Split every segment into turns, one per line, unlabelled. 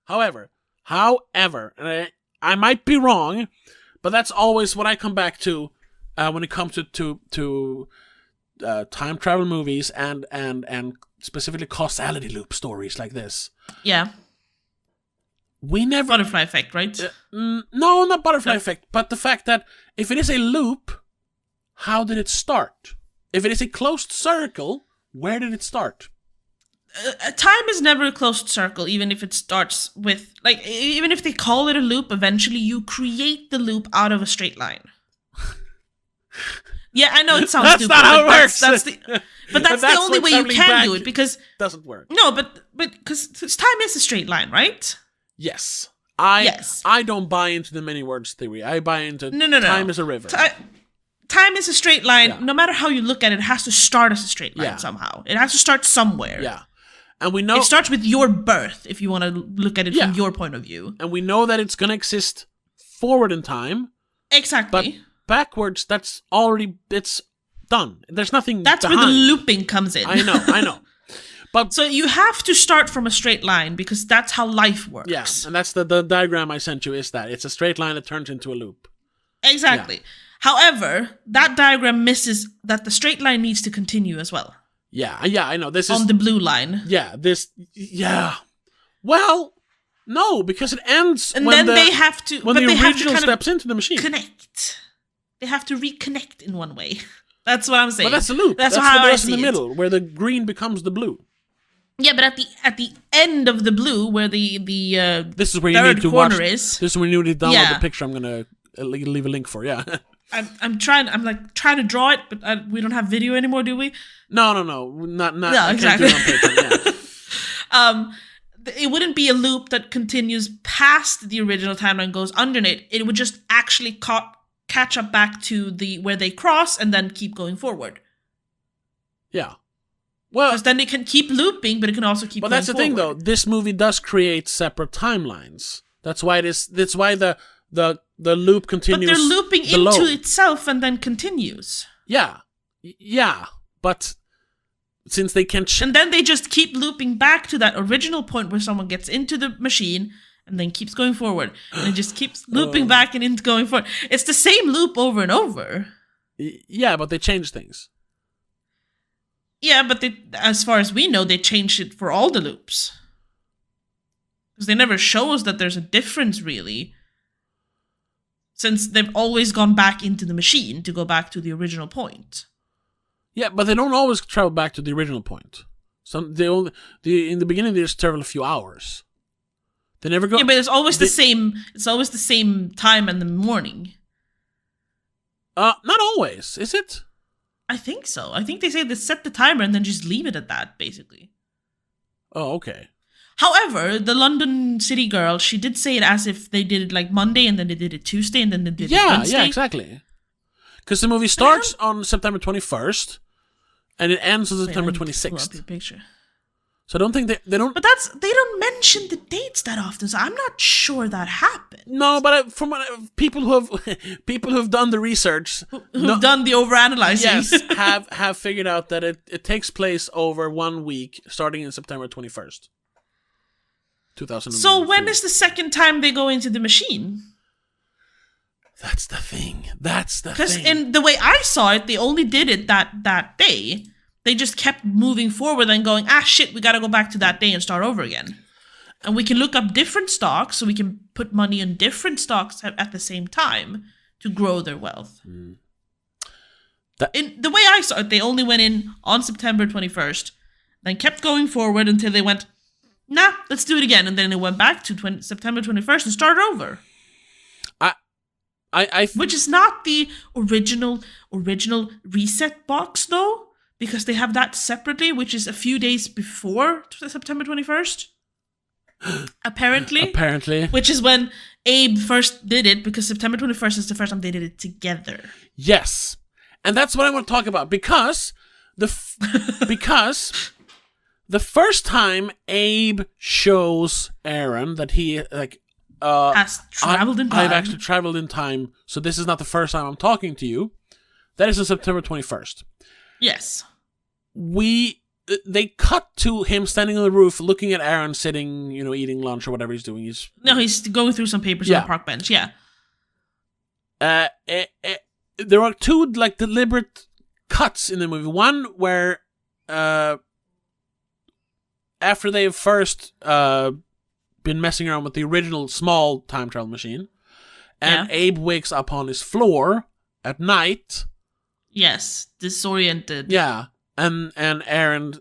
However, and I might be wrong, but that's always what I come back to when it comes to time travel movies and specifically causality loop stories like this.
Yeah.
We never...
Butterfly effect, right?
No, not butterfly effect, but the fact that if it is a loop, how did it start? If it is a closed circle, where did it start?
Time is never a closed circle, even if it starts with... Like, even if they call it a loop, eventually you create the loop out of a straight line. Yeah, I know it sounds
That's
stupid.
Not how it works.
That's the only way you can do it, because...
Doesn't work.
No, but because time is a straight line, right?
Yes. I don't buy into the many words theory. I buy into time is a river.
Time is a straight line. No matter how you look at it, it has to start as a straight line somehow. It has to start somewhere.
Yeah. And we know...
It starts with your birth, if you want to look at it from your point of view.
And we know that it's going to exist forward in time.
Exactly.
But backwards, that's already... It's done. There's nothing
That's
behind.
where the looping comes in.
I know. But
so you have to start from a straight line, because that's how life works.
Yeah, and that's the diagram I sent you, is that it's a straight line that turns into a loop.
Exactly. Yeah. However, that diagram misses that the straight line needs to continue as well.
Yeah, I know. This is...
On the blue line.
Yeah. Well, no, because it ends
and
when
then they have to...
When the original steps into the machine.
Connect. They have to reconnect in one way. That's what I'm saying.
But that's the loop. That's
how I see
in the middle, where the green becomes the blue.
Yeah, but at the end of the blue, where the
this is where you need to watch. This is where you need to download the picture. I'm gonna leave a link for. Yeah.
I'm trying to draw it, but we don't have video anymore, do we?
No, not. No, exactly. Can't do it on paper,
yeah. It wouldn't be a loop that continues past the original timeline, goes underneath. It would just actually catch up back to where they cross and then keep going forward.
Yeah. Well,
because then it can keep looping, but it can also keep going forward. But that's the thing, though.
This movie does create separate timelines. That's why That's why the loop continues.
But they're looping into itself and then continues.
Yeah. But since they can...
and then they just keep looping back to that original point where someone gets into the machine and then keeps going forward. And it just keeps looping back and into going forward. It's the same loop over and over.
Yeah, but they change things.
Yeah, but as far as we know, they changed it for all the loops. Because they never show us that there's a difference, really. Since they've always gone back into the machine to go back to the original point.
Yeah, but they don't always travel back to the original point. In the beginning, they just travel a few hours. They never go...
Yeah, but it's always the same... It's always the same time in the morning.
Not always, is it?
I think so. I think they say they set the timer and then just leave it at that, basically.
Oh, okay.
However, the London City girl, she did say it as if they did it like Monday and then they did it Tuesday and then they did it Wednesday. Yeah,
exactly. Because the movie starts on September 21st and it ends on September 26th. Pull up the picture. So I don't think they don't...
But they don't mention the dates that often, so I'm not sure that happened.
No, but from people who have done the research...
Who've done the overanalyzing.
Yes, have figured out that it takes place over 1 week, starting in September 21st. 2000.
So when is the second time they go into the machine?
That's the thing.
Because in the way I saw it, they only did it that day. They just kept moving forward and going, shit, we gotta go back to that day and start over again. And we can look up different stocks, so we can put money in different stocks at the same time to grow their wealth. In the way I saw it, they only went in on September 21st, then kept going forward until they went, nah, let's do it again. And then it went back to September 21st and started over. Which is not the original reset box, though. Because they have that separately, which is a few days before September 21st. Apparently. Which is when Abe first did it, because September 21st is the first time they did it together.
Yes. And that's what I want to talk about. Because the first time Abe shows Aaron that he
has traveled in time.
I've actually traveled in time, so this is not the first time I'm talking to you. That is on September 21st.
Yes.
We they cut to him standing on the roof, looking at Aaron sitting, eating lunch or whatever he's doing. He's
going through some papers on the park bench. Yeah.
There are two deliberate cuts in the movie. One where after they've first been messing around with the original small time travel machine, and Abe wakes up on his floor at night. Yes,
disoriented.
Yeah, and Aaron.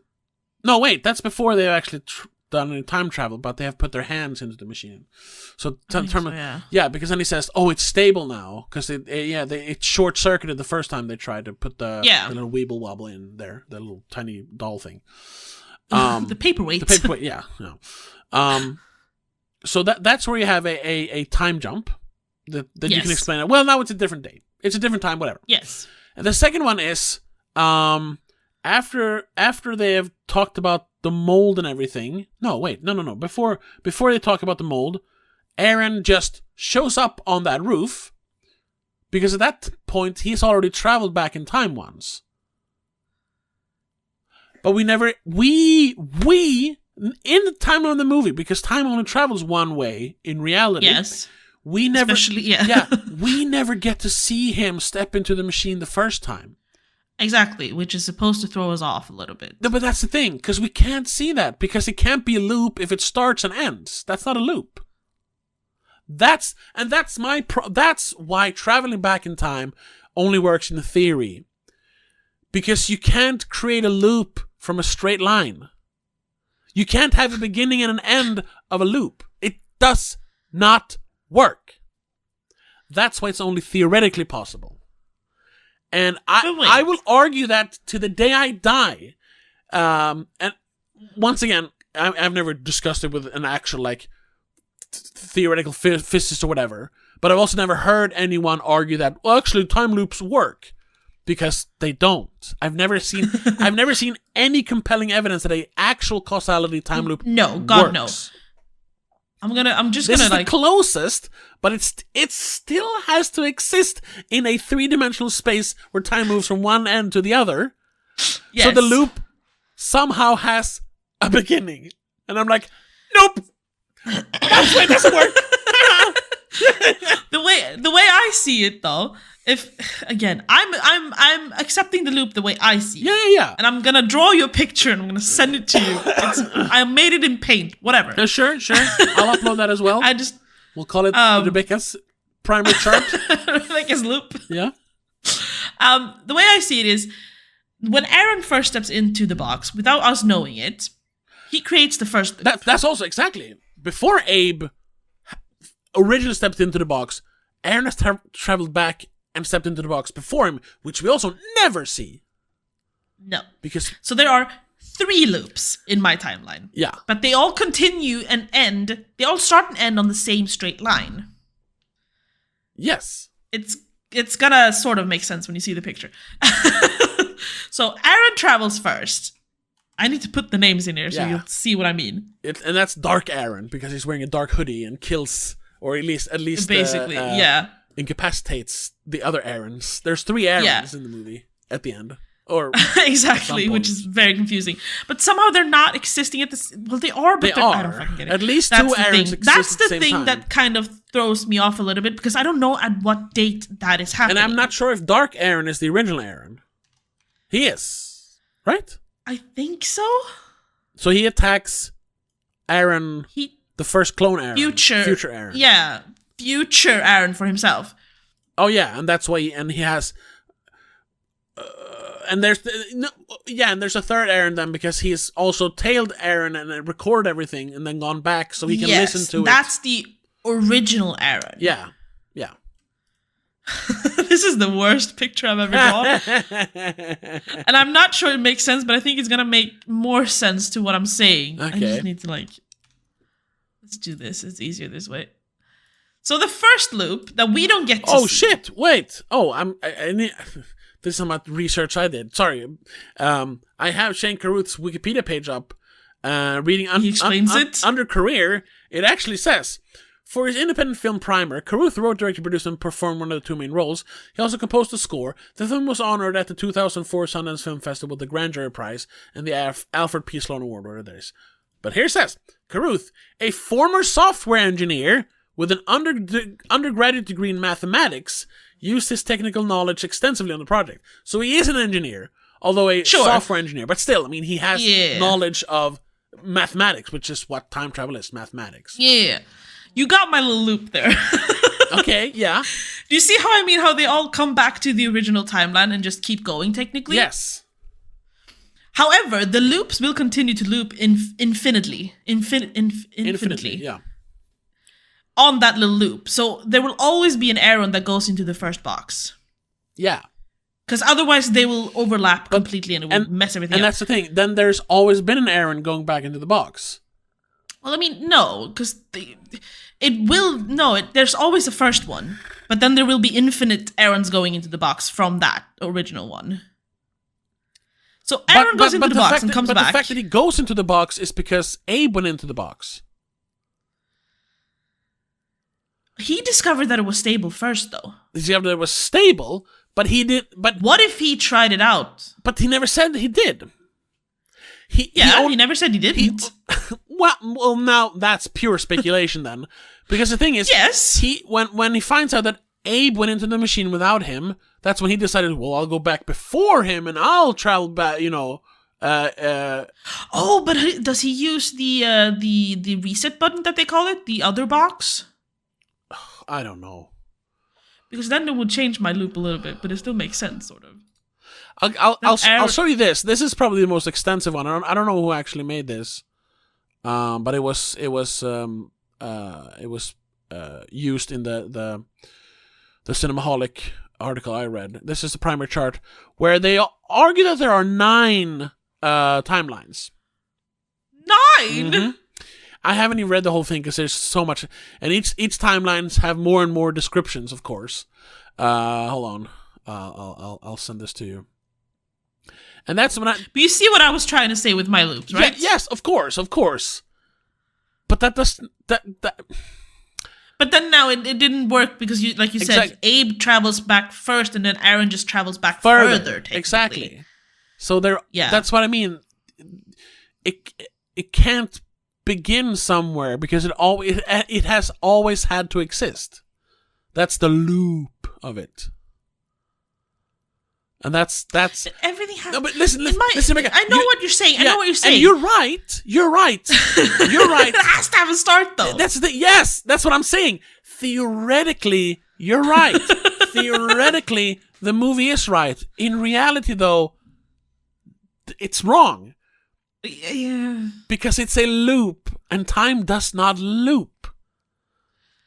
No, wait, that's before they've actually done any time travel, but they have put their hands into the machine. So, because then he says, "Oh, it's stable now," because it short circuited the first time they tried to put the little weeble wobble in there, the little tiny doll thing.
The paperweight.
Yeah. No. So that's where you have a time jump that you can explain it. Well, now it's a different date. It's a different time, whatever.
Yes.
And the second one is after they have talked about the mold and everything. No. Before they talk about the mold, Aaron just shows up on that roof because at that point he's already traveled back in time once. But we never in the timeline of the movie, because time only travels one way in reality.
Yes.
We never we never get to see him step into the machine the first time.
Exactly, which is supposed to throw us off a little bit.
No, but that's the thing, because we can't see that, because it can't be a loop if it starts and ends. That's not a loop. That's why traveling back in time only works in theory. Because you can't create a loop from a straight line. You can't have a beginning and an end of a loop. It does not work. That's why it's only theoretically possible. And I will argue that to the day I die. And once again, I've never discussed it with an actual theoretical physicist or whatever. But I've also never heard anyone argue that, well, actually time loops work. Because they don't. I've never seen any compelling evidence that a actual causality time loop works.
I'm just
this
gonna
is the closest, but it still has to exist in a 3-dimensional space where time moves from one end to the other. Yes. So the loop somehow has a beginning. And I'm like, nope. That's why it doesn't work.
The way I see it though, I'm accepting the loop the way I see it.
Yeah.
And I'm gonna draw you a picture and I'm gonna send it to you. I made it in Paint, whatever.
Sure. I'll upload that as well. We'll call it Rebecca's primary chart.
Rebecca's loop.
Yeah.
The way I see it is, when Aaron first steps into the box without us knowing it, he creates the first loop.
That's also exactly before Abe originally stepped into the box. Aaron has traveled back and stepped into the box before him, which we also never see.
No.
So
there are 3 loops in my timeline.
Yeah.
But they all continue and end. They all start and end on the same straight line.
Yes.
It's gonna sort of make sense when you see the picture. So Aaron travels first. I need to put the names in here so you'll see what I mean.
And that's Dark Aaron, because he's wearing a dark hoodie and kills, or at least
basically,
incapacitates the other Aarons. There's 3 Aarons in the movie at the end. Or
exactly, which is very confusing. But somehow they're not existing at this. Well, they are, but I don't fucking get it.
At least 2 Aarons exist
That's
at the
the
same
thing
time.
that kind of throws me off a little bit, because I don't know at what date that is happening.
And I'm not sure if Dark Aaron is the original Aaron. He is, right?
I think so.
So he attacks Aaron, the first clone Aaron.
Future
Aaron.
Yeah, future Aaron for himself.
Oh yeah, and that's why he has... and there's a third Aaron then, because he's also tailed Aaron and recorded everything and then gone back so he can listen to it.
That's the original Aaron.
Yeah.
This is the worst picture I've ever drawn. And I'm not sure it makes sense, but I think it's going to make more sense to what I'm saying.
Okay.
I just need to let's do this. It's easier this way. So the first loop that we don't get to see.
Oh shit, wait. Oh, I need... This is how much research I did. Sorry. I have Shane Carruth's Wikipedia page up. Reading
he explains it?
Under career, it actually says, For his independent film Primer, Carruth wrote, directed, produced, and performed one of the two main roles. He also composed the score. The film was honored at the 2004 Sundance Film Festival with the Grand Jury Prize and the Alfred P. Sloan Award, whatever that is. But here it says, Carruth, a former software engineer with an undergraduate degree in mathematics, used his technical knowledge extensively on the project. So he is an engineer, although a software engineer. But still, I mean, he has knowledge of mathematics, which is what time travel is, mathematics.
Yeah. You got my little loop there.
Okay, yeah.
Do you see how I mean how they all come back to the original timeline and just keep going, technically?
Yes.
However, the loops will continue to loop infinitely.
Infinitely, yeah.
On that little loop. So there will always be an error that goes into the first box.
Yeah.
Because otherwise they will overlap completely and it will mess everything up.
And that's the thing. Then there's always been an errand going back into the box.
Well, I mean, no, because there's always a first one, but then there will be infinite errands going into the box from that original one. So Aaron goes into the box and comes back.
But the fact that he goes into the box is because Abe went into the box.
He discovered that it was stable first, though.
He discovered that it was stable, but he did. But
what if he tried it out?
But he never said that he did.
He never said he didn't.
Well, now that's pure speculation then, because the thing is,
yes,
when he finds out that Abe went into the machine without him, that's when he decided, well, I'll go back before him and I'll travel back. But
does he use the reset button that they call it, the other box?
I don't know. Because
then it would change my loop a little bit, but it still makes sense, sort of.
I'll show you this. This is probably the most extensive one. I don't know who actually made this, but it was used in the Cinemaholic article I read. This is the primary chart where they argue that there are 9 timelines.
9.
Mm-hmm. I haven't even read the whole thing because there's so much, and each timelines have more and more descriptions. Of course, hold on. I'll send this to you. And that's when But
you see what I was trying to say with my loops, right?
Yeah, yes, of course. But that doesn't that.
But then now it didn't work because like you said, Abe travels back first, and then Aaron just travels back further.
Exactly. So that's what I mean. It can't begin somewhere because it has always had to exist. That's the loop of it. And that's
everything has.
No, but listen,
I know what you're saying. I know what you're saying.
And you're right. You're right.
It has to have a start, though.
Yes, that's what I'm saying. Theoretically, you're right. Theoretically, the movie is right. In reality, though, it's wrong.
Yeah.
Because it's a loop, and time does not loop.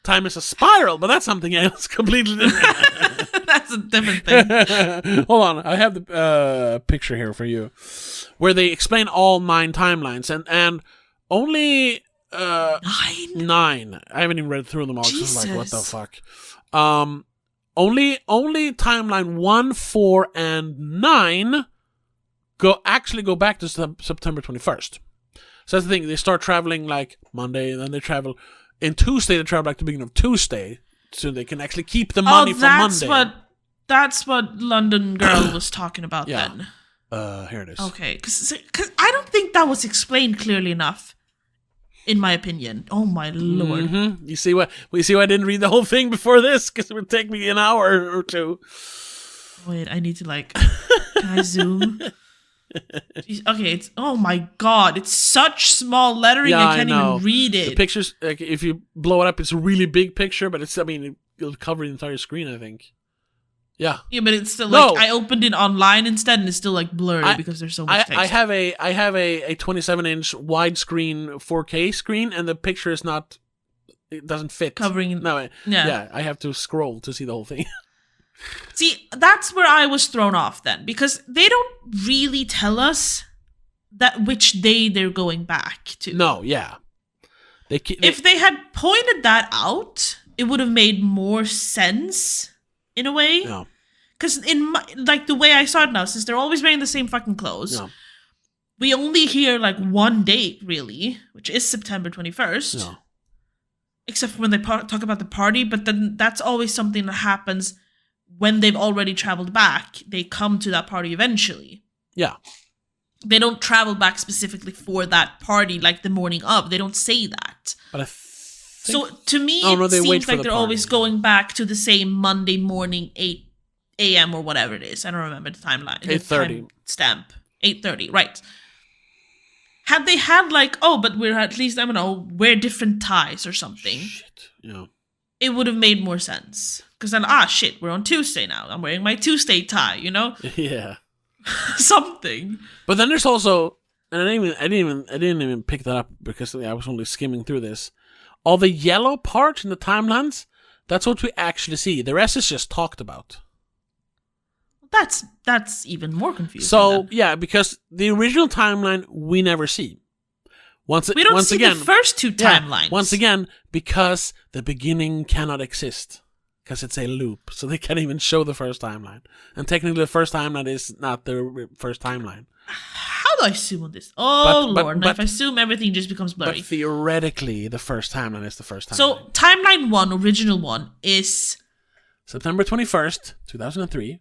Time is a spiral, but that's something else completely different.
That's a different thing.
Hold on, I have the picture here for you, where they explain all 9 timelines, and only 9. I haven't even read through them all. Jesus. Like, what the fuck? Only timeline 1, 4, and 9 go back to September 21st. So that's the thing. They start traveling like Monday, and then they travel. In Tuesday, they travel back to the beginning of Tuesday, so they can actually keep the money from Monday.
That's what London Girl was talking about then.
Here it is.
Okay, because I don't think that was explained clearly enough, in my opinion. Oh my lord!
Mm-hmm. You see why I didn't read the whole thing before this? Because it would take me an hour or two.
Wait, I need to can I zoom? Okay, it's oh my god, it's such small lettering I can't even read it.
The pictures, like, if you blow it up, it's a really big picture, but it'll cover the entire screen, I think. Yeah. Yeah,
but it's still I opened it online instead, and it's still blurry because there's so much text.
I have a 27-inch widescreen 4K screen, and the picture is not. It doesn't fit.
Covering.
No. Yeah, I have to scroll to see the whole thing.
See, that's where I was thrown off then, because they don't really tell us that which day they're going back to.
No, yeah.
If they had pointed that out, it would have made more sense in a way.
No.
Because the way I saw it now, since they're always wearing the same fucking clothes, we only hear one date really, which is September 21st.
No.
except for when they talk about the party, but then that's always something that happens when they've already traveled back. They come to that party eventually.
Yeah.
They don't travel back specifically for that party like the morning of. They don't say that.
But
so to me, it seems like they're always going back to the same Monday morning, 8 a.m. or whatever it is. I don't remember the timeline.
8:30.
Stamp. 8:30, right. Had they had like, oh, but we're at least, I don't know, wear different ties or something.
Shit. Yeah.
It would have made more sense. Because then, shit, we're on Tuesday now. I'm wearing my Tuesday tie, you know?
Yeah.
Something.
But then there's also, and I didn't even pick that up because I was only skimming through this. All the yellow parts in the timelines, that's what we actually see. The rest is just talked about.
That's even more confusing.
So
then.
yeah, because the original timeline we never see.
We don't see the first two timelines.
Once again, because the beginning cannot exist. Because it's a loop. So they can't even show the first timeline. And technically the first timeline is not the first timeline.
How do I zoom on this? Lord. Now if I zoom, everything just becomes blurry.
But theoretically, the first timeline is the first timeline.
So timeline 1, original one, is...
September 21st, 2003.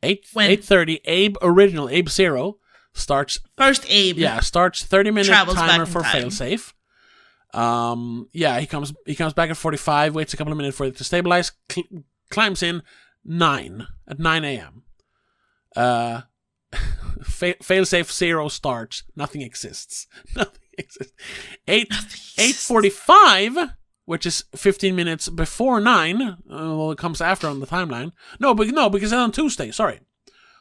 8:30, Abe Zero starts...
First Abe.
Yeah, starts 30-minute timer for
time.
failsafe. He comes back at 45, waits a couple of minutes for it to stabilize, climbs in at 9 a.m. Failsafe 0 starts. Nothing exists. 8:45, which is 15 minutes before 9. It comes after on the timeline. No, because that's on Tuesday. Sorry,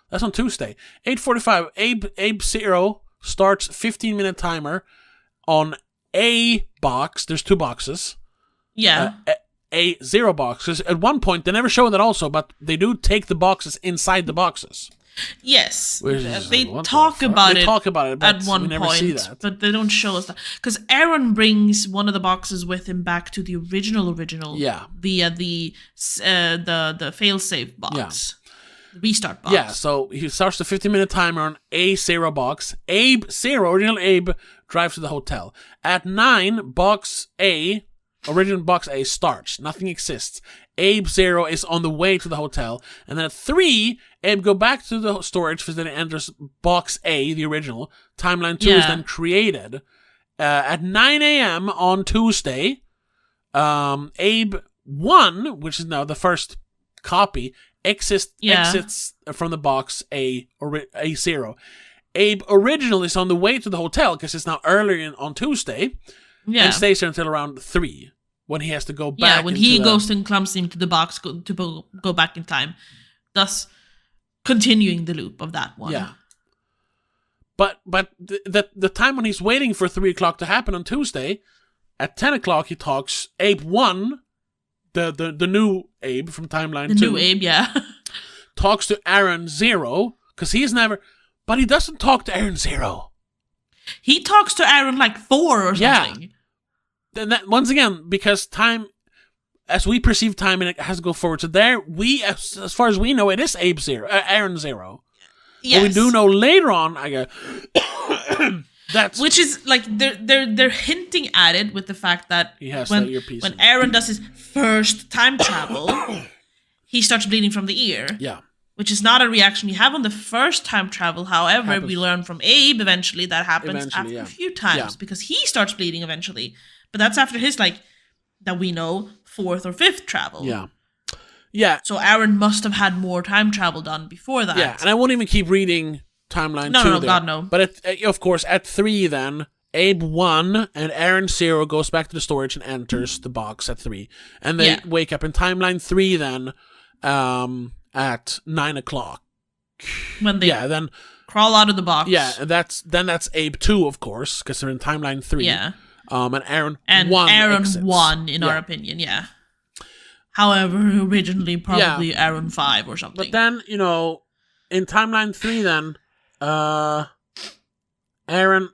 that's on Tuesday. 8:45. Abe 0 starts 15-minute timer on a box. There's 2 boxes.
Yeah.
A 0 box. Because at one point, they never show that also, but they do take the boxes inside the boxes.
Yes. They
like,
talk about it
but
at one point, but they don't show us that. Because Aaron brings one of the boxes with him back to the original
yeah.
via the failsafe box.
Yeah.
The restart box.
Yeah, so he starts the 15-minute timer on A 0 box. Abe 0, original Abe, drives to the hotel. At 9, original box A starts. Nothing exists. Abe 0 is on the way to the hotel. And then at 3, Abe go back to the storage facility and enters box A, the original. Timeline 2 is then created. At 9 a.m. on Tuesday, Abe 1, which is now the first copy, exits from the box A 0. Abe original is on the way to the hotel because it's now earlier on Tuesday, and stays there until around 3 when he has to go back.
Yeah, when he goes and clumps into the box to go back in time, thus continuing the loop of that one.
Yeah, but the time when he's waiting for 3 o'clock to happen on Tuesday, at 10 o'clock he talks Abe 1. The new Abe from Timeline 2.
The new Abe, yeah.
Talks to Aaron 0, because he's never... But he doesn't talk to Aaron 0.
He talks to Aaron like 4 or something.
Then that, once again, because time... As we perceive time, and it has to go forward. So there, as far as we know, it is Aaron 0.
Yes.
But we do know later on, I go...
Which is like they're hinting at it with the fact that when Aaron does his first time travel, he starts bleeding from the ear.
Yeah.
Which is not a reaction you have on the first time travel. However, we learn from Abe eventually that happens after a few times because he starts bleeding eventually. But that's after his that we know 4th or 5th travel.
Yeah. Yeah.
So Aaron must have had more time travel done before that.
Yeah, and I won't even keep reading Timeline 2
No,
there.
God, no.
But of course, at 3 then, Abe 1 and Aaron 0 goes back to the storage and enters the box at 3. And they wake up in Timeline 3 then at 9 o'clock.
When they
then
crawl out of the box.
Yeah, that's Abe 2, of course, because they're in Timeline 3.
Yeah.
And Aaron 1
Aaron
exits.
1, in our opinion, yeah. However, originally probably Aaron 5 or something.
But then, in Timeline 3 then... Aaron,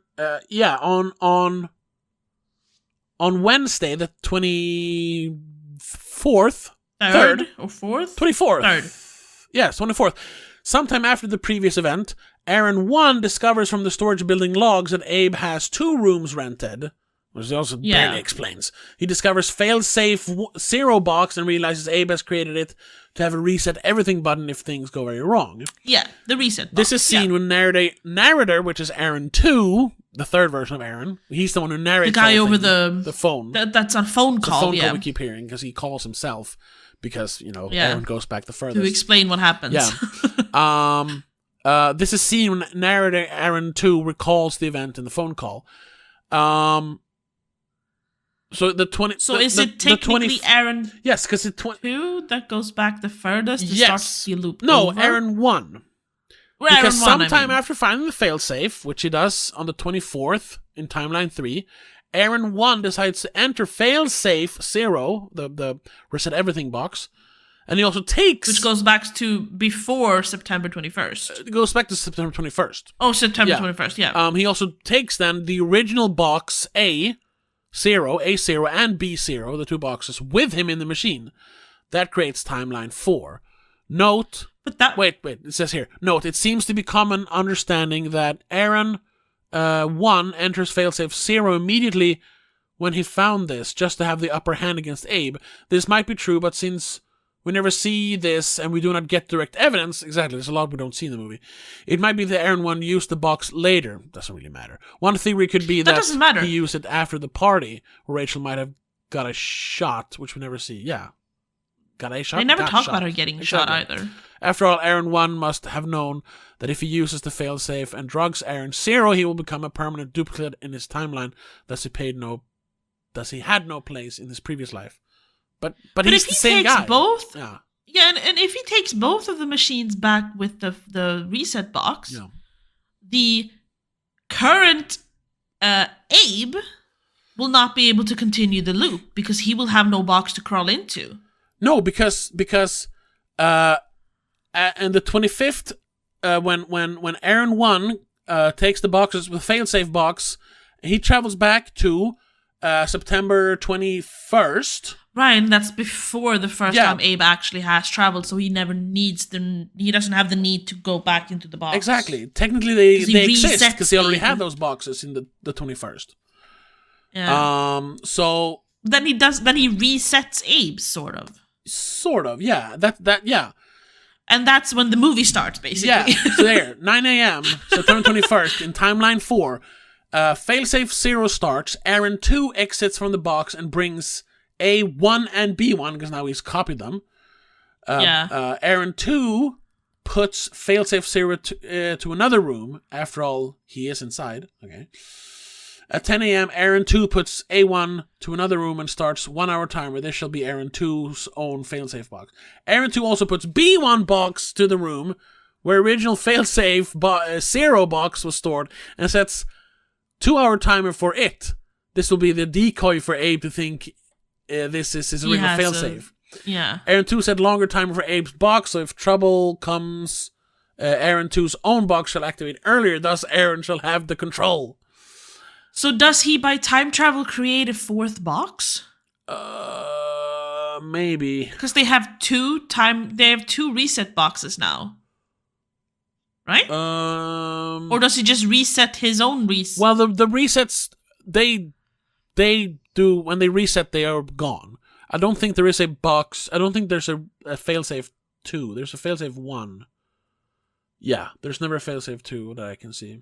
on Wednesday, the 24th,
3rd or 4th?
24th.
3rd.
Yes, 24th. Sometime after the previous event, Aaron 1 discovers from the storage building logs that Abe has 2 rooms rented which he also barely explains. He discovers fail-safe zero box and realizes Abe has created it to have a reset everything button if things go very wrong.
Yeah, the reset box.
This is seen when narrator, which is Aaron 2, the third version of Aaron. He's the one who narrates
the guy over
the phone.
That's on phone call.
The phone call we keep hearing because he calls himself because Aaron goes back the furthest
to explain what happens.
Yeah. This is seen when narrator Aaron 2 recalls the event in the phone call. So the 20.
So is it technically Aaron?
Yes, because it
2 that goes back the furthest to start the loop.
No,
over?
Aaron 1. Because sometime after finding the failsafe, which he does on the 24th in timeline 3, Aaron 1 decides to enter failsafe 0, the reset everything box, and he also takes...
Which goes back to before September 21st.
It goes back to September 21st.
Oh, September 21st, yeah.
He also takes then the original box A0, and B0, the two boxes, with him in the machine. That creates timeline 4. Note...
But that...
Wait, it says here. Note, it seems to be common understanding that Aaron 1 enters failsafe 0 immediately when he found this, just to have the upper hand against Abe. This might be true, but since we never see this and we do not get direct evidence, exactly, there's a lot we don't see in the movie, it might be that Aaron 1 used the box later. Doesn't really matter. One theory could be that he used it after the party, where Rachel might have got a shot, which we never see. Yeah. Got a shot?
They never talk about her getting shot either.
After all, Aaron 1 must have known that if he uses the failsafe and drugs Aaron 0, he will become a permanent duplicate in his timeline, thus he had no place in his previous life. But he's the same guy.
Both, and if he takes both of the machines back with the reset box, the current Abe will not be able to continue the loop because he will have no box to crawl into.
No, because and the 25th, when Aaron 1 takes the boxes with failsafe box, he travels back to September 21st.
Ryan, that's before the first time Abe actually has traveled, so he never needs he doesn't have the need to go back into the box.
Exactly. Technically, they exist because they already have those boxes in the 21st.
Yeah.
So
then he resets Abe, sort of.
Sort of, yeah. Yeah.
And that's when the movie starts, basically.
Yeah, so there, 9 a.m., September 21st, in timeline 4, failsafe 0 starts, Aaron 2 exits from the box and brings A1 and B1, because now he's copied them. Aaron 2 puts failsafe 0 to another room, after all, he is inside. Okay. At 10 a.m., Aaron 2 puts A1 to another room and starts 1 hour timer. This shall be Aaron 2's own failsafe box. Aaron 2 also puts B1 box to the room where original failsafe 0 box was stored and sets 2 hour timer for it. This will be the decoy for Abe to think this is his original failsafe.
Yeah.
Aaron 2 set longer timer for Abe's box, so if trouble comes, Aaron 2's own box shall activate earlier, thus Aaron shall have the control.
So does he, by time travel, create a fourth box?
Maybe.
Because they have two reset boxes now. Right? Or does he just reset his own reset?
Well, the resets, they do, when they reset, they are gone. I don't think there is a box, I don't think there's a failsafe 2. There's a failsafe 1. Yeah, there's never a failsafe 2 that I can see.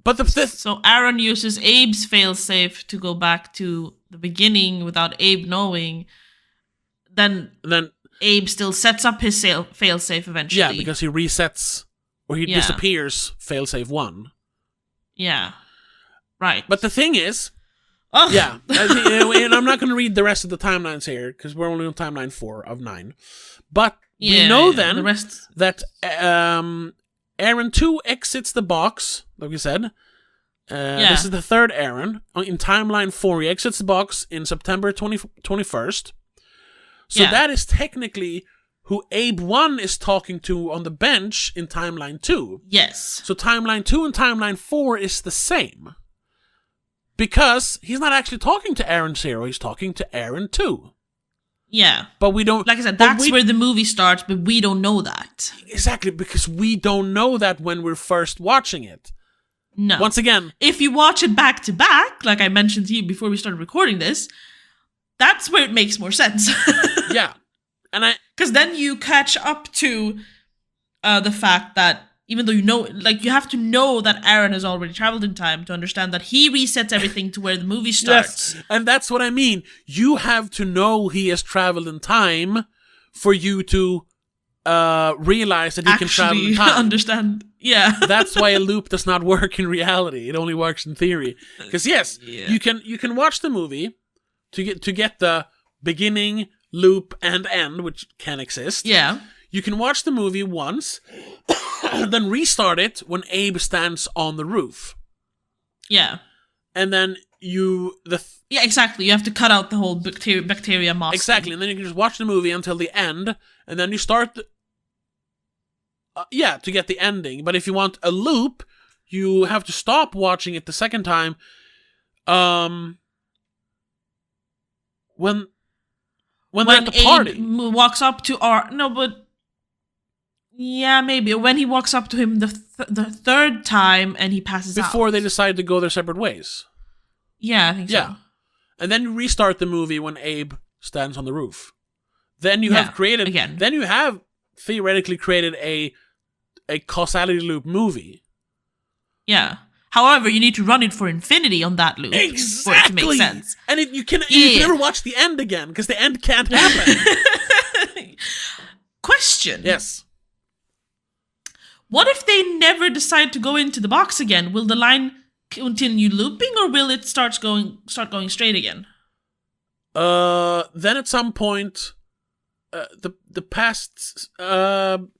But
so Aaron uses Abe's failsafe to go back to the beginning without Abe knowing. Then Abe still sets up his failsafe eventually.
Yeah, because he resets, or he disappears failsafe 1.
Yeah. Right.
But the thing is, and I'm not going to read the rest of the timelines here, because we're only on timeline 4 of 9. But we know then that Aaron 2 exits the box, like we said. This is the third Aaron. In timeline 4, he exits the box in September 21st. So that is technically who Abe 1 is talking to on the bench in timeline 2.
Yes.
So timeline 2 and timeline 4 is the same. Because he's not actually talking to Aaron 0, he's talking to Aaron 2.
Yeah.
But we don't...
Like I said, that's where the movie starts, but we don't know that.
Exactly, because we don't know that when we're first watching it.
No.
Once again,
if you watch it back to back, like I mentioned to you before we started recording this, that's where it makes more sense.
yeah. And
because then you catch up to the fact that even though you have to know that Aaron has already traveled in time to understand that he resets everything to where the movie starts.
Yes, and that's what I mean. You have to know he has traveled in time for you to realize that he can travel in time.
Understand? Yeah.
That's why a loop does not work in reality. It only works in theory. Because you can watch the movie to get the beginning, loop, and end, which can exist.
Yeah.
You can watch the movie once, then restart it when Abe stands on the roof.
Yeah.
And then yeah,
exactly. You have to cut out the whole bacteria moss.
Exactly,
thing.
and then you can just watch the movie until the end, and then you start to get the ending. But if you want a loop, you have to stop watching it the second time. When they're at the party.
Abe walks up to maybe when he walks up to him the third time and he passes out.
Before they decide to go their separate ways.
Yeah, I think so.
Yeah. And then you restart the movie when Abe stands on the roof. Then you have created
again.
Then you have theoretically created a causality loop movie.
Yeah. However, you need to run it for infinity on that loop for it to make sense.
And you can never watch the end again because the end can't happen.
Question.
Yes.
What if they never decide to go into the box again? Will the line continue looping, or will it start going straight again?
Then at some point, the past. No,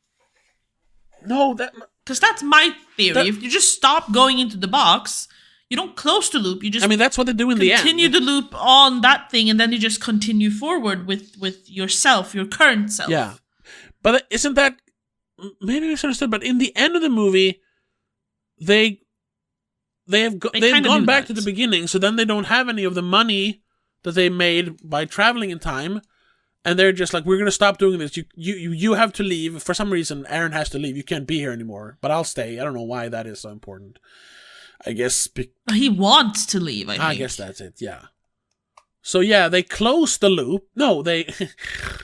that.
Because that's my theory. If you just stop going into the box, you don't close the loop. You just.
I mean, that's what they do in the end.
Continue the loop on that thing, and then you just continue forward with yourself, your current self.
Yeah, but isn't that maybe misunderstood? But in the end of the movie, they've gone back to the beginning, so then they don't have any of the money that they made by traveling in time, and they're just like, we're gonna stop doing this. You have to leave for some reason. Aaron has to leave. You can't be here anymore, but I'll stay. I don't know why that is so important. I guess
he wants to leave. I
guess that's it. Yeah. So yeah, they close the loop. No, they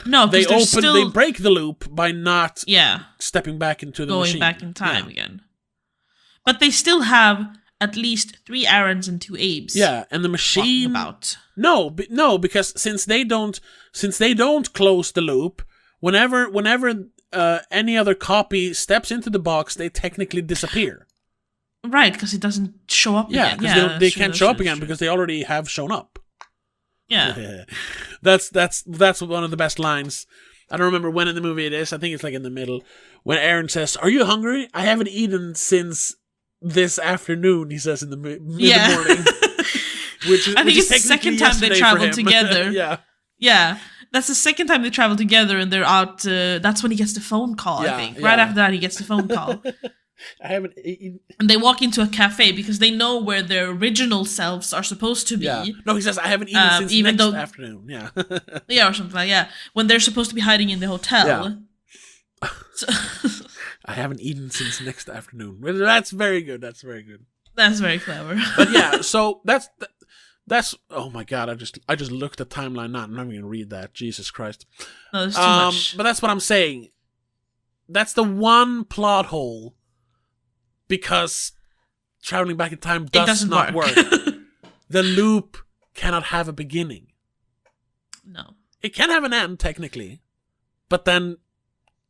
they break the loop by not stepping back into the machine.
Going back in time again. But they still have at least 3 Aarons and 2 Abes.
Yeah, and the machine No, because since they don't close the loop, whenever any other copy steps into the box, they technically disappear.
Right, because it doesn't show up again.
Yeah, because they can't show up again because they already have shown up.
Yeah.
That's one of the best lines. I don't remember when in the movie it is. I think it's like in the middle. When Aaron says, "Are you hungry? I haven't eaten since this afternoon," he says in the morning.
I think it's the second time they travel together.
Yeah.
That's the second time they travel together, and they're out. That's when he gets the phone call, I think. Right after that, he gets the phone call.
I haven't eaten.
And they walk into a cafe because they know where their original selves are supposed to be.
Yeah. No, he says, "I haven't eaten since next afternoon." Yeah.
Yeah, or something like that. When they're supposed to be hiding in the hotel.
Yeah. I haven't eaten since next afternoon. That's very good. That's very good.
That's very clever.
But yeah, so that's oh my god, I just looked at timeline now. I'm not even gonna read that. Jesus Christ.
No, there's too much.
But that's what I'm saying. That's the one plot hole. Because traveling back in time does not work. The loop cannot have a beginning.
No.
It can have an end, technically. But then...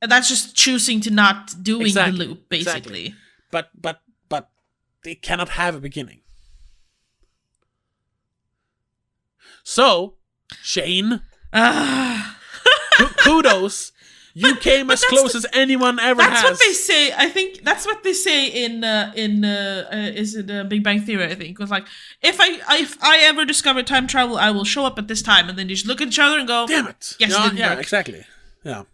And that's just choosing to not doing the loop, basically.
Exactly. But it cannot have a beginning. So, Shane, kudos. You came as close as anyone ever has.
That's what they say. I think that's what they say in is it Big Bang Theory? I think it was like, if I ever discover time travel, I will show up at this time, and then you just look at each other and go, "Damn it!" Yes, it didn't work.
Exactly. Yeah.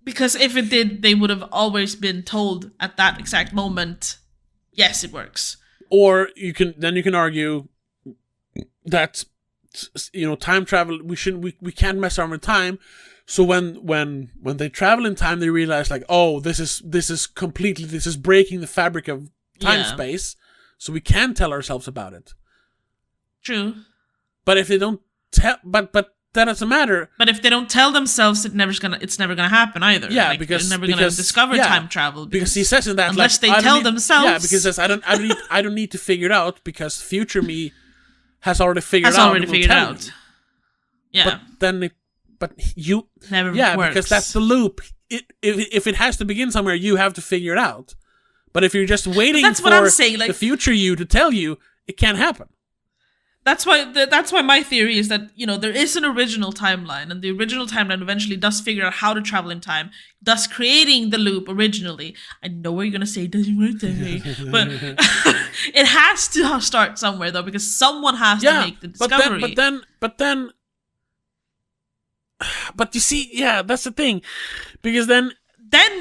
Because if it did, they would have always been told at that exact moment, "Yes, it works."
Or you can argue that time travel. We can't mess around with time. So when they travel in time, they realize like, oh, this is breaking the fabric of time space. so we can tell ourselves about it.
True.
But if they don't tell, but that doesn't matter.
But if they don't tell themselves, it's never gonna happen either.
Yeah,
like,
because
they're never gonna discover time travel.
Because he says in that,
unless
like,
they tell themselves.
Yeah, because he says, I don't need to figure it out because future me has already figured it out. Me.
Yeah.
But you
never
works.
Because
that's the loop. If it has to begin somewhere, you have to figure it out. But if you're just waiting for
what I'm saying, like,
the future you to tell you, it can't happen.
That's why my theory is that, there is an original timeline, and the original timeline eventually does figure out how to travel in time, thus creating the loop originally. I know what you're going to say, it doesn't work that way, but it has to start somewhere, though, because someone has to make the discovery.
But you see, that's the thing, because then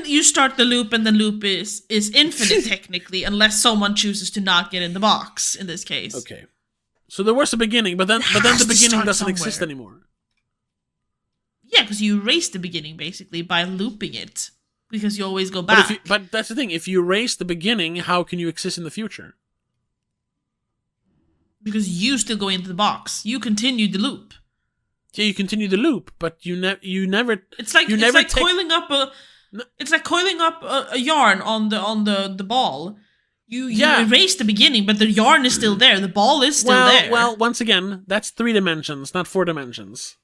you start the loop, and the loop is infinite, technically, unless someone chooses to not get in the box, in this case.
Okay. So there was a beginning, but then the beginning doesn't exist anymore.
Yeah, because you erase the beginning basically by looping it, because you always go back.
But that's the thing. If you erase the beginning, how can you exist in the future?
Because you still go into the box. You continue the loop.
Yeah, you continue the loop, but you never.
It's like coiling up a yarn on the ball. You erase the beginning, but the yarn is still there. The ball is still there.
Well, once again, that's 3 dimensions, not 4 dimensions.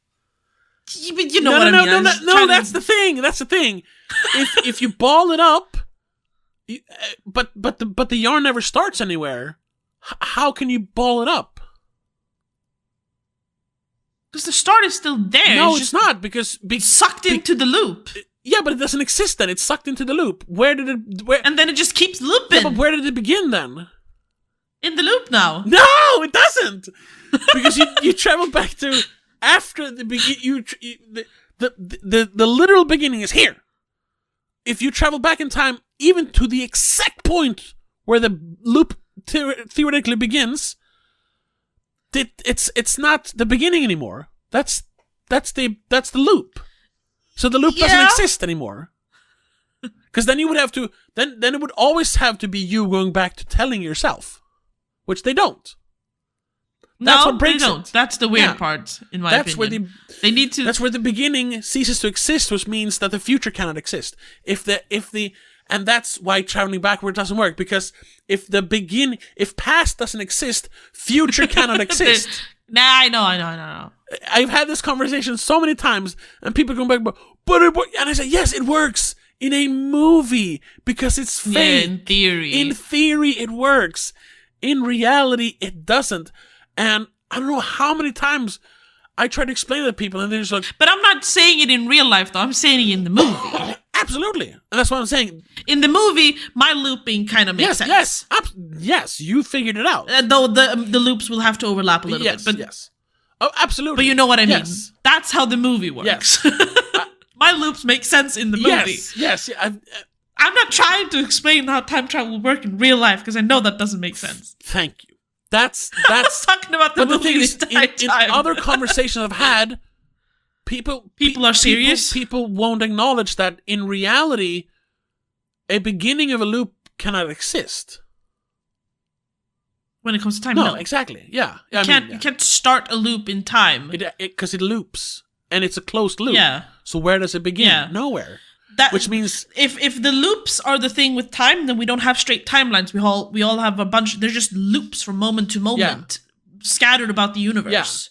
But you know what I mean.
No, that's the thing. That's the thing. If you ball it up, but the yarn never starts anywhere. How can you ball it up?
Because the start is still there.
No, it's not, because
sucked into the loop.
Yeah, but it doesn't exist then. It's sucked into the loop.
And then it just keeps looping.
Yeah, but where did it begin then?
In the loop now.
No, it doesn't. Because you travel back to after the beginning. The literal beginning is here. If you travel back in time, even to the exact point where the loop theoretically begins, it's not the beginning anymore. That's the loop. So the loop doesn't exist anymore. Because then you would have to then it would always have to be you going back to telling yourself, which they don't. That's what breaks
they don't.
It.
That's the weird part, in my opinion. They need to.
That's where the beginning ceases to exist, which means that the future cannot exist. And that's why traveling backward doesn't work, because if past doesn't exist, future cannot exist.
Nah, I know.
I've had this conversation so many times, and people come back, but and I say, yes, it works in a movie because it's fake.
Yeah, in theory.
In theory, it works. In reality, it doesn't. And I don't know how many times I try to explain it to people, and they're just like...
But I'm not saying it in real life, though. I'm saying it in the movie.
Absolutely. And that's what I'm saying.
In the movie, my looping kind of makes sense.
Yes, you figured it out.
Though the loops will have to overlap a little bit. But
yes. Oh, absolutely.
But you know what I mean.
Yes.
That's how the movie works.
Yes.
My loops make sense in the movie.
Yes.
I'm not trying to explain how time travel will work in real life, because I know that doesn't make sense.
Thank you. That's
I was talking about the movie
in other conversations I've had, people
are serious.
People won't acknowledge that in reality, a beginning of a loop cannot exist.
When it comes to time,
no. Exactly. Yeah.
You can't start a loop in time.
Because it loops. And it's a closed loop.
Yeah.
So where does it begin?
Yeah.
Nowhere. Which means...
If the loops are the thing with time, then we don't have straight timelines. We all have a bunch... They're just loops from moment to moment. Scattered about the universe.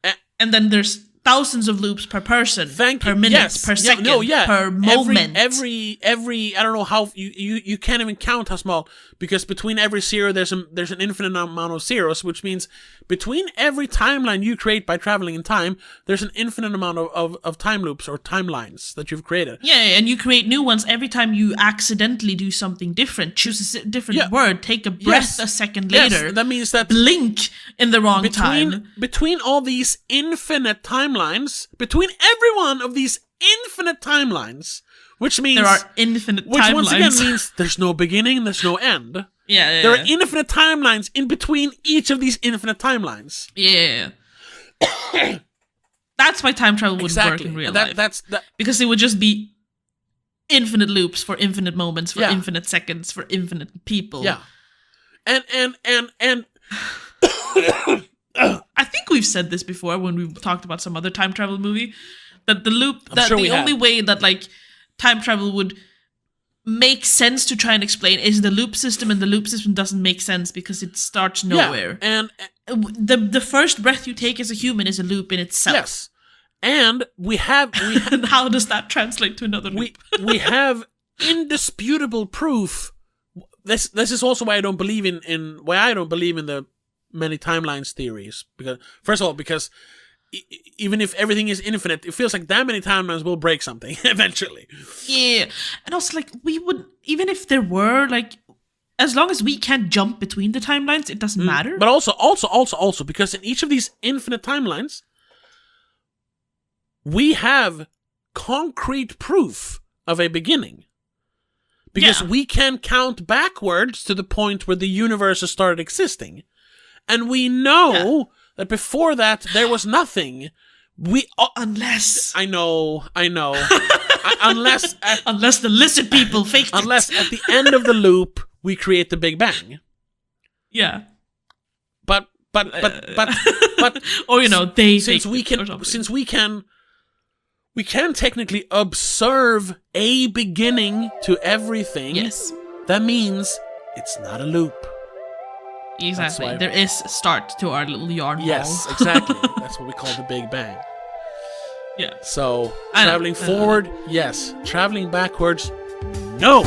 Yeah.
And then there's thousands of loops per person, per minute, per second, per moment.
Every I don't know how you can't even count how small, because between every zero there's an infinite amount of zeros, which means between every timeline you create by traveling in time, there's an infinite amount of time loops or timelines that you've created.
Yeah, and you create new ones every time you accidentally do something different. Choose a different word, take a breath a second later.
That means that
blink in the wrong time.
Between all these infinite timelines, between every one of these infinite timelines, which means
there are infinite timelines.
Which once again means there's no beginning, there's no end.
Yeah.
There are infinite timelines in between each of these infinite timelines.
Yeah. That's why time travel wouldn't work in real life. Because it would just be infinite loops for infinite moments, for infinite seconds, for infinite people.
Yeah. And
I think we've said this before when we've talked about some other time travel movie, that the loop, that
sure
the
we
only
have.
way that like time travel would make sense to try and explain is the loop system, and the loop system doesn't make sense because it starts nowhere.
And
The first breath you take as a human is a loop in itself.
yes, and we have
And how does that translate to another loop?
we have indisputable proof. This is also why I don't believe in the many timelines theories, because first of all, because even if everything is infinite, it feels like that many timelines will break something eventually.
Yeah, and also like we would, even if there were like, as long as we can't jump between the timelines, it doesn't matter.
But also because in each of these infinite timelines, we have concrete proof of a beginning. Because we can count backwards to the point where the universe has started existing. And we know that before that, there was nothing.
Unless
I know. unless
the lizard people faked it.
Unless at the end of the loop, we create the Big Bang.
Yeah.
But
or they
since we can,
or something.
since we can technically observe a beginning to everything.
Yes.
That means it's not a loop.
Exactly. There is a start to our little yarn ball.
Yes, exactly. That's what we call the Big Bang.
Yeah.
So, traveling forward, yes. Traveling backwards, no.